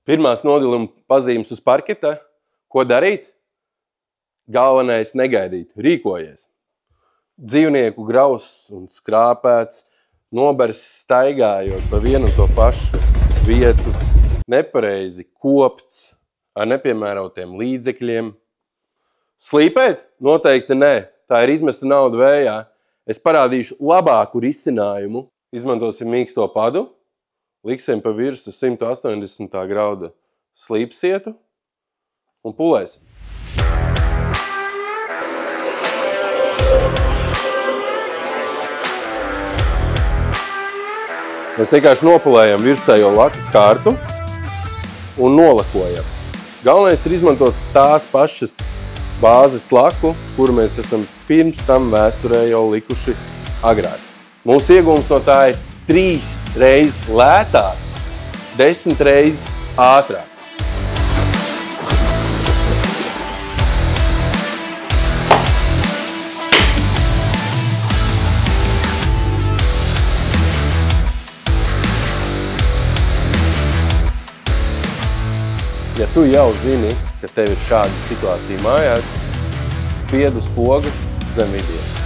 Pirmās nodiluma pazīmes uz parketa. Ko darīt? Galvenais negaidīt, rīkojies. Dzīvnieku grauss un skrāpēts, nobers staigājot pa vienu to pašu vietu, nepareizi kopts ar nepiemērotiem līdzekļiem. Slīpēt? Noteikti nē. Tā ir izmesta nauda vējā. Es parādīšu labāku risinājumu. Izmantosim mīksto padu, liksim pa virsu 180 grauda slīpsietu un pulēsim. Mēs vienkārši nopulējam virsējo lakas kārtu un nolakojam. Galvenais ir izmantot tās pašas bāzes laku, kuru mēs esam pirms tam vēsturē jau likuši agrāk. Mūsu iegūms no tā ir 3 reizes lētāk, 10 reizes ātrāk. Ja tu jau zini, ka tev ir šāda situācija mājās, spied uz pogas zem video.